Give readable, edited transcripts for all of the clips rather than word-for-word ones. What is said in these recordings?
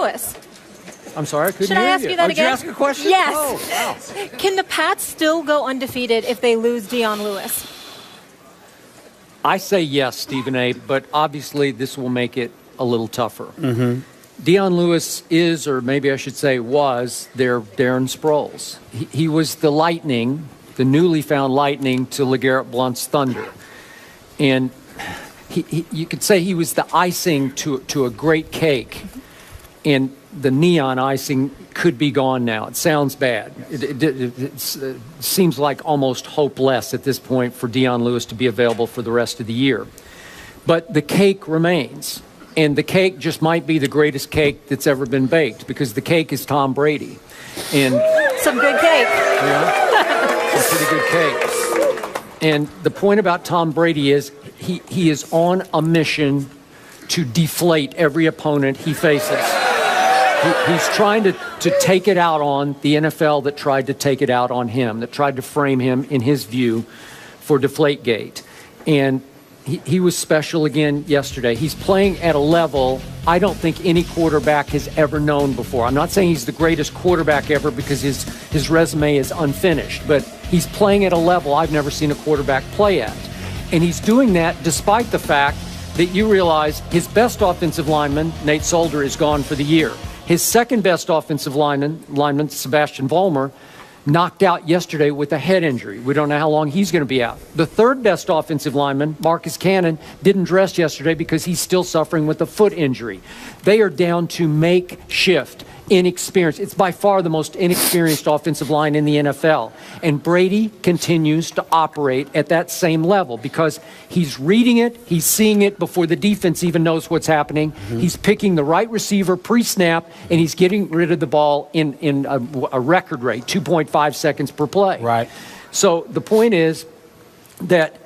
Lewis. I'm sorry, I couldn't Should hear I ask you that Did you again? ask a question? Yes. Oh, wow. Can the Pats still go undefeated if they lose Dion Lewis? I say yes, Stephen A., but obviously this will make it a little tougher. Mm-hmm. Dion Lewis is, or maybe I should say was, their Darren Sproles. He was the lightning, the newly found lightning to LeGarrette Blount's thunder. And you could say he was the icing to a great cake. And the neon icing could be gone now. It sounds bad. It seems like almost hopeless at this point for Dion Lewis to be available for the rest of the year. But the cake remains. And the cake just might be the greatest cake that's ever been baked, because the cake is Tom Brady. And some good cake. Yeah, some pretty good cake. And the point about Tom Brady is he is on a mission to deflate every opponent he faces. He's trying to take it out on the NFL that tried to take it out on him, that tried to frame him, in his view, for Deflategate. And he was special again yesterday. He's playing at a level I don't think any quarterback has ever known before. I'm not saying he's the greatest quarterback ever, because his resume is unfinished, but he's playing at a level I've never seen a quarterback play at. And he's doing that despite the fact that you realize his best offensive lineman, Nate Solder, is gone for the year. His second best offensive lineman, Sebastian Vollmer, knocked out yesterday with a head injury. We don't know how long he's going to be out. The third best offensive lineman, Marcus Cannon, didn't dress yesterday because he's still suffering with a foot injury. They are down to makeshift, inexperienced. It's by far the most inexperienced offensive line in the NFL. And Brady continues to operate at that same level because he's reading it, he's seeing it before the defense even knows what's happening. Mm-hmm. He's picking the right receiver pre-snap, and he's getting rid of the ball in a record rate, 2.5 seconds per play. Right. So the point is that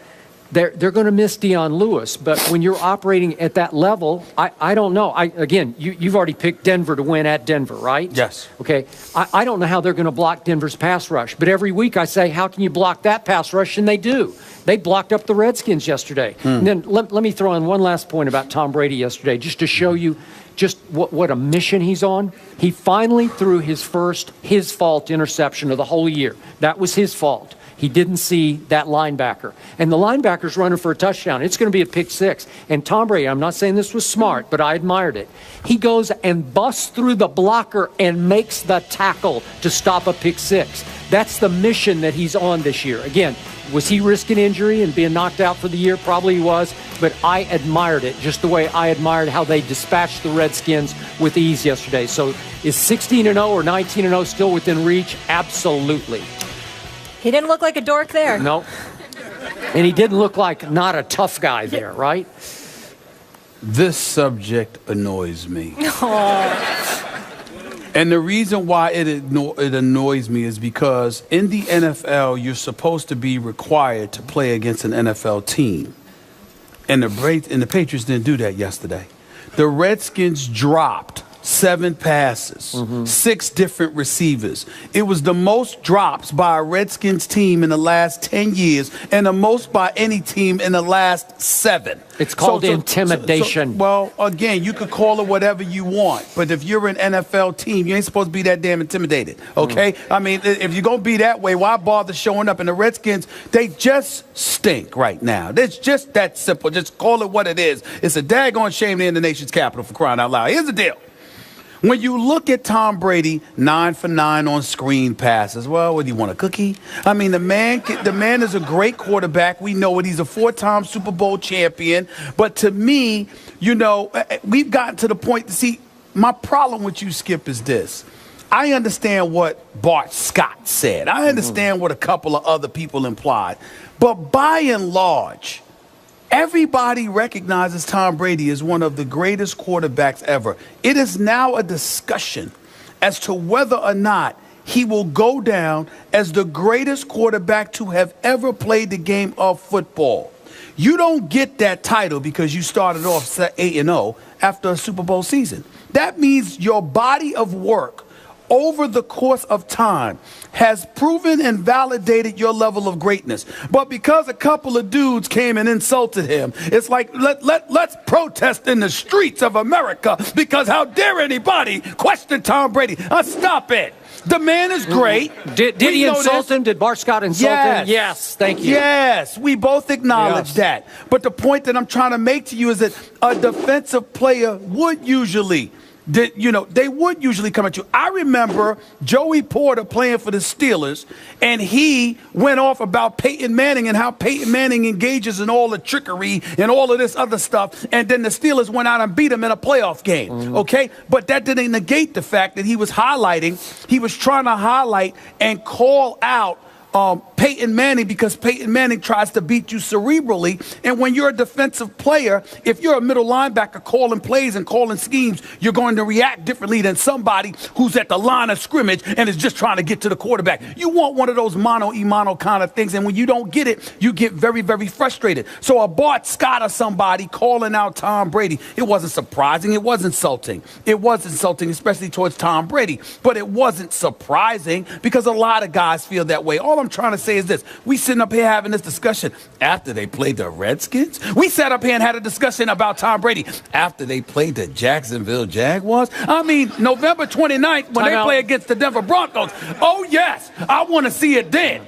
they're going to miss Dion Lewis, but when you're operating at that level, I don't know. Again, you've already picked Denver to win at Denver, right? Yes. Okay. I don't know how they're going to block Denver's pass rush, but every week I say, how can you block that pass rush? And they do. They blocked up the Redskins yesterday. And then let me throw in one last point about Tom Brady yesterday, just to show you just what a mission he's on. He finally threw his first his-fault interception of the whole year. That was his fault. He didn't see that linebacker. And the linebacker's running for a touchdown. It's going to be a pick six. And Tom Brady, I'm not saying this was smart, but I admired it. He goes and busts through the blocker and makes the tackle to stop a pick six. That's the mission that he's on this year. Again, was he risking injury and being knocked out for the year? Probably he was, but I admired it just the way I admired how they dispatched the Redskins with ease yesterday. So is 16-0 or 19-0 still within reach? Absolutely. He didn't look like a dork there. No. And he didn't look like not a tough guy there, right? This subject annoys me. And the reason why it annoys me is because in the NFL, you're supposed to be required to play against an NFL team. And the Patriots didn't do that yesterday. The Redskins dropped 7 passes, 6 different receivers. It was the most drops by a Redskins team in the last 10 years and the most by any team in the last 7. It's called intimidation. Well, again, you could call it whatever you want, but if you're an NFL team, you ain't supposed to be that damn intimidated, okay? I mean, if you're going to be that way, why bother showing up? And the Redskins, they just stink right now. It's just that simple. Just call it what it is. It's a daggone shame they're in the nation's capital, for crying out loud. Here's the deal. When you look at Tom Brady, 9 for 9 on screen passes. Well, what do you want, a cookie? I mean, the man is a great quarterback. We know it. He's a 4-time Super Bowl champion. But to me, you know, we've gotten to the point to see, my problem with you, Skip, is this. I understand what Bart Scott said. I understand what a couple of other people implied. But by and large, everybody recognizes Tom Brady as one of the greatest quarterbacks ever. It is now a discussion as to whether or not he will go down as the greatest quarterback to have ever played the game of football. You don't get that title because you started off 8-0 after a Super Bowl season. That means your body of work over the course of time has proven and validated your level of greatness. But because a couple of dudes came and insulted him, it's like, let's protest in the streets of America because how dare anybody question Tom Brady? Stop it. The man is great. Did he insult him? Did Bart Scott insult him? Yes, thank you. Yes, we both acknowledge that. But the point that I'm trying to make to you is that a defensive player would usually, they would usually come at you. I remember Joey Porter playing for the Steelers, and he went off about Peyton Manning and how Peyton Manning engages in all the trickery and all of this other stuff, and then the Steelers went out and beat him in a playoff game, okay? But that didn't negate the fact that he was trying to highlight and call out Peyton Manning because Peyton Manning tries to beat you cerebrally. And when you're a defensive player, if you're a middle linebacker calling plays and calling schemes, you're going to react differently than somebody who's at the line of scrimmage and is just trying to get to the quarterback. You want one of those mano-a-mano kind of things, and when you don't get it, you get very, very frustrated. So a Bart Scott or somebody calling out Tom Brady, it wasn't surprising. It was insulting. It was insulting, especially towards Tom Brady. But it wasn't surprising because a lot of guys feel that way. All I'm trying to say is this. We sitting up here having this discussion after they played the Redskins. We sat up here and had a discussion about Tom Brady after they played the Jacksonville Jaguars. I mean, November 29th when they play against the Denver Broncos. Oh, yes. I want to see it then.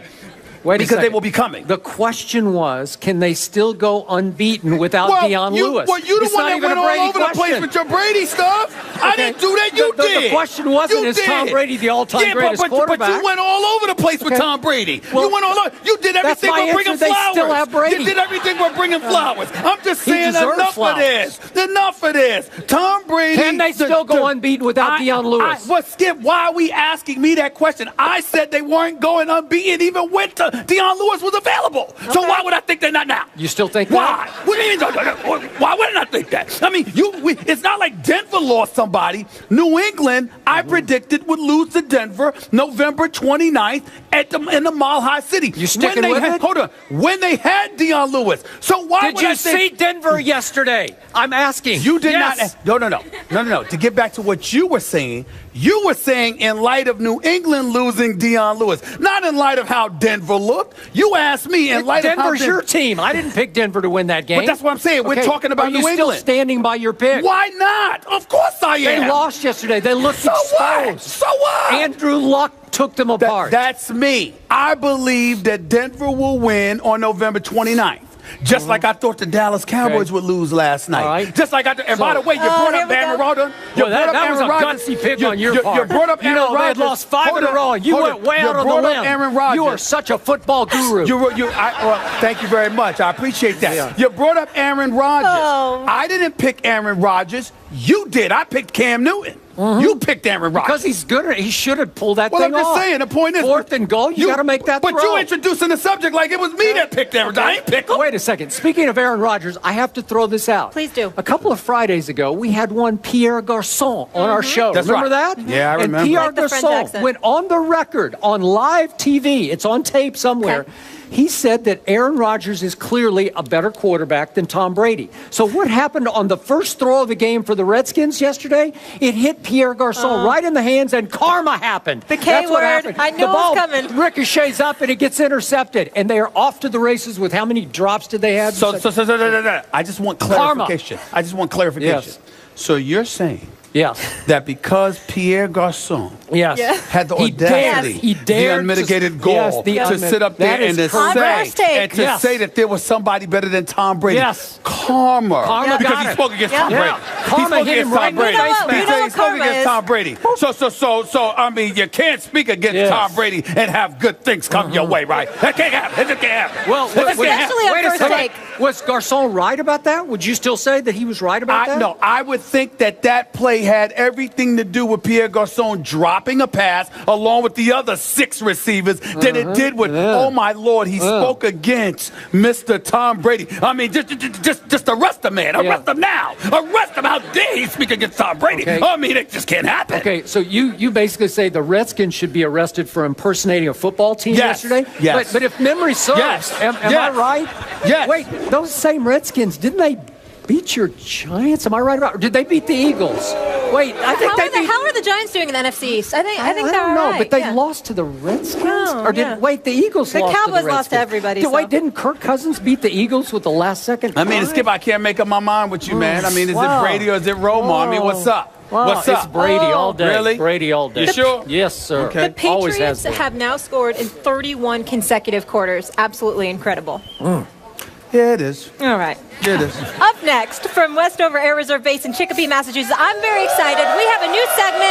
Because they will be coming. The question was, can they still go unbeaten without Dion Lewis? Well, you the one that went all over the place with your Brady stuff. Okay. I didn't do that. You did. The question wasn't, is Tom Brady the all-time greatest quarterback? But you went all over the place with Tom Brady. Well, you went all over. You did everything but bringing flowers. Still have Brady. You did everything but bringing flowers. I'm just saying enough of this. Enough of this. Tom Brady. Can they still go unbeaten without Dion Lewis? Skip, why are we asking me that question? I said they weren't going unbeaten even with Dion Lewis was available. Okay. So why would I think they're not now? You still think why? that? What do you mean? Why wouldn't I think that? I mean, it's not like Denver lost somebody. New England, I predicted, would lose to Denver November 29th in the Mile High City. You sticking with it? Hold on. When they had Dion Lewis. So why did you see Denver yesterday? I'm asking. You did not. No. To get back to what you were saying in light of New England losing Dion Lewis, not in light of how Denver looked. You asked me in light of how Denver's your team. I didn't pick Denver to win that game. But that's what I'm saying. We're talking about New England. Are you still standing by your pick? Why not? Of course I am. They lost yesterday. They looked exposed. So what? Andrew Luck took them apart. That's me. I believe that Denver will win on November 29th. Just like I thought the Dallas Cowboys would lose last night. Right. Just like and by the way, you brought up Aaron Rodgers. That was a gutsy pick on your part. You brought up Aaron Rodgers. They had lost 5 in a row. You went way out on the limb. Aaron Rodgers. You are such a football guru. Thank you very much. I appreciate that. Yeah. You brought up Aaron Rodgers. Oh. I didn't pick Aaron Rodgers. You did. I picked Cam Newton. You picked Aaron Rodgers. Because he's good. He should have pulled that thing off. Well, I'm just saying. The point is, 4th and goal, you got to make that throw. But you introducing the subject like it was me that picked Aaron Rodgers. I ain't picked him. Wait a second. Speaking of Aaron Rodgers, I have to throw this out. Please do. A couple of Fridays ago, we had one Pierre Garçon on our show. That's remember right. that? Yeah, I remember. And Pierre Like the French Garçon accent. went on the record on live TV. It's on tape somewhere. Okay. He said that Aaron Rodgers is clearly a better quarterback than Tom Brady. So what happened on the first throw of the game for the Redskins yesterday? It hit Pierre Garçon right in the hands, and karma happened. The K That's what word. happened. I knew the it was ball coming. ricochets up, and it gets intercepted. And they are off to the races with how many drops did they have? So, I just want clarification. Karma. Yes. So you're saying Yes. that because Pierre Garçon Yes. Yeah. had the audacity, He dared the unmitigated gall to sit up there and to say that there was somebody better than Tom Brady. Yes. Karma. Yeah. Because he spoke against Tom Yeah. Brady. Karma He spoke hit him against right Tom in the Brady. face, He spoke against Tom Brady. So, I mean, you can't speak against Tom Brady and have good things come your way, right? That can't happen. It just can't happen. Well, Especially on first take. Was Garçon right about that? Would you still say that he was right about that? No, I would think that play had everything to do with Pierre Garçon dropping a pass along with the other 6 receivers than it did with, oh my Lord, he spoke against Mr. Tom Brady. I mean, just arrest the man. Arrest him now. Arrest him. How dare he speak against Tom Brady? Okay. I mean, it just can't happen. Okay, so you basically say the Redskins should be arrested for impersonating a football team yesterday? Yes. But if memory serves, am I right? Yes. Wait, those same Redskins, didn't they beat your Giants? Am I right about it? Or did they beat the Eagles? Wait, I think they beat. How are the Giants doing in the NFC East? I think I they're don't know, all right. but they yeah. lost to the Redskins. Oh, or did yeah. wait? The Eagles The lost. Cowboys to the lost to Redskins. everybody, Wait, so. didn't Kirk Cousins beat the Eagles with the last second? I mean, Skip, I can't make up my mind with you, man. I mean, is Wow. it Brady or is it Romo? I mean, what's up? What's It's up? Brady all day. Really? Brady all day. You sure? Yes, sir. Okay. The Always Patriots has been. have now scored in 31 consecutive quarters. Absolutely incredible. Yeah, it is. All right. Yeah, it is. Up next, from Westover Air Reserve Base in Chicopee, Massachusetts, I'm very excited. We have a new segment.